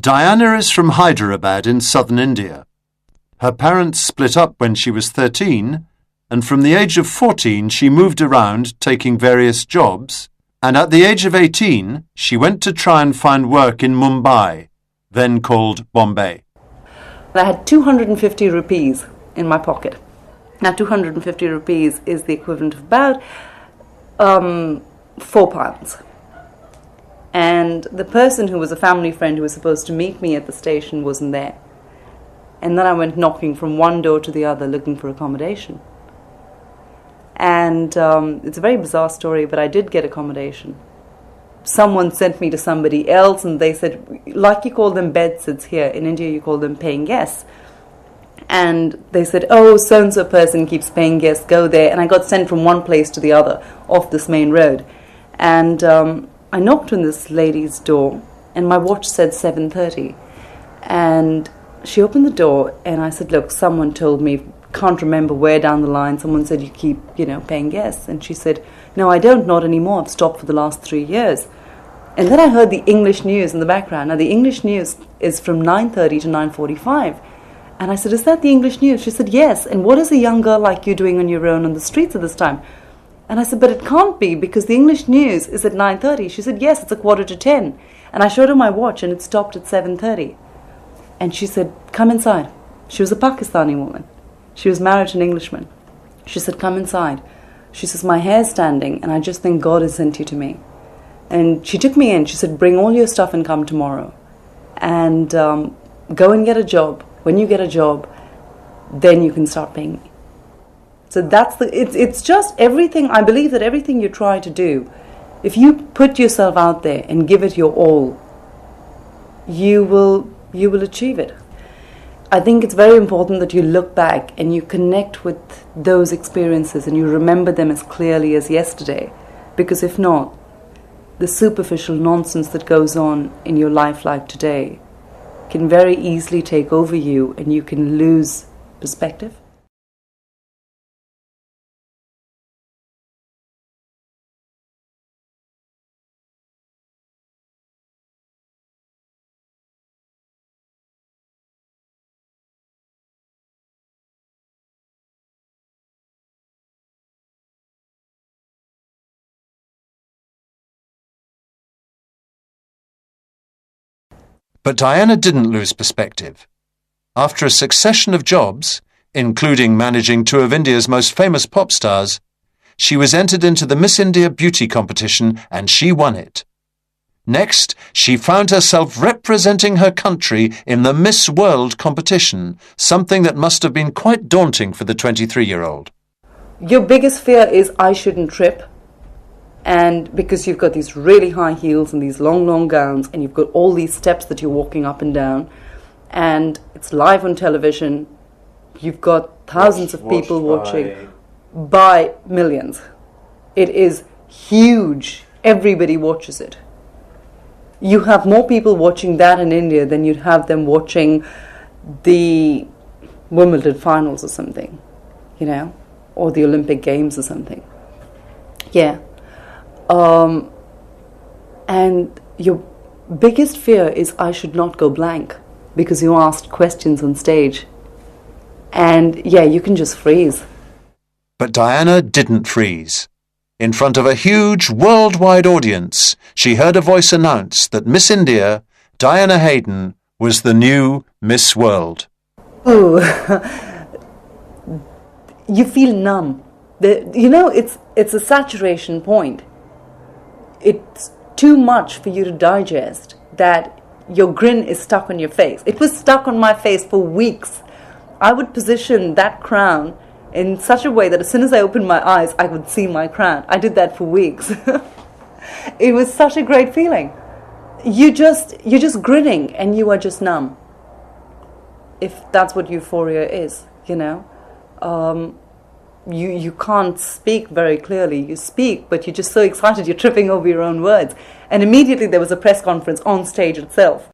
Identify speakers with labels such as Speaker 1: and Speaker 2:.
Speaker 1: Diana is from Hyderabad in southern India. Her parents split up when she was 13, and from the age of 14 she moved around taking various jobs, and at the age of 18 she went to try and find work in Mumbai, then called Bombay.
Speaker 2: I had 250 rupees in my pocket. Now 250 rupees is the equivalent of about £4. And the person who was a family friend who was supposed to meet me at the station wasn't there. And then I went knocking from one door to the other looking for accommodation. And it's a very bizarre story, but I did get accommodation. Someone sent me to somebody else and they said, like you call them bedsits here, in India you call them paying guests. And they said, oh, so-and-so person keeps paying guests, go there. And I got sent from one place to the other off this main road. And I knocked on this lady's door and my watch said 7:30. And she opened the door and I said, look, someone told me, can't remember where down the line, someone said you keep, paying guests. And she said, no, I don't, not anymore. I've stopped for the last 3 years. And then I heard the English news in the background. Now the English news is from 9:30 to 9:45. And I said, is that the English news? She said, yes. And what is a young girl like you doing on your own on the streets at this time? And I said, but it can't be because the English news is at 9:30. She said, yes, it's 9:45. And I showed her my watch and it stopped at 7:30. And she said, come inside. She was a Pakistani woman. She was married to an Englishman. She said, come inside. She says, my hair's standing and I just think God has sent you to me. And she took me in. She said, bring all your stuff and come tomorrow. And go and get a job. When you get a job, then you can start paying me. So it's just everything. I believe that everything you try to do, if you put yourself out there and give it your all, you will achieve it. I think it's very important that you look back and you connect with those experiences and you remember them as clearly as yesterday. Because if not, the superficial nonsense that goes on in your life like today can very easily take over you and you can lose perspective.
Speaker 1: But Diana didn't lose perspective. After a succession of jobs, including managing two of India's most famous pop stars, she was entered into the Miss India beauty competition and she won it. Next, she found herself representing her country in the Miss World competition, something that must have been quite daunting for the 23-year-old.
Speaker 2: Your biggest fear is I shouldn't trip. And because you've got these really high heels and these long, long gowns and you've got all these steps that you're walking up and down and it's live on television, you've got thousands of people watching by millions. It is huge. Everybody watches it. You have more people watching that in India than you'd have them watching the Wimbledon finals or something, or the Olympic Games or something. Yeah. And your biggest fear is I should not go blank because you asked questions on stage. And yeah, you can just freeze.
Speaker 1: But Diana didn't freeze. In front of a huge worldwide audience, she heard a voice announce that Miss India, Diana Hayden, was the new Miss World.
Speaker 2: Oh, you feel numb. It's a saturation point. It's too much for you to digest that your grin is stuck on your face. It was stuck on my face for weeks. I would position that crown in such a way that as soon as I opened my eyes, I would see my crown. I did that for weeks. It was such a great feeling. You're just grinning and you are just numb. If that's what euphoria is, You can't speak very clearly. You speak, but you're just so excited you're tripping over your own words. And immediately there was a press conference on stage itself.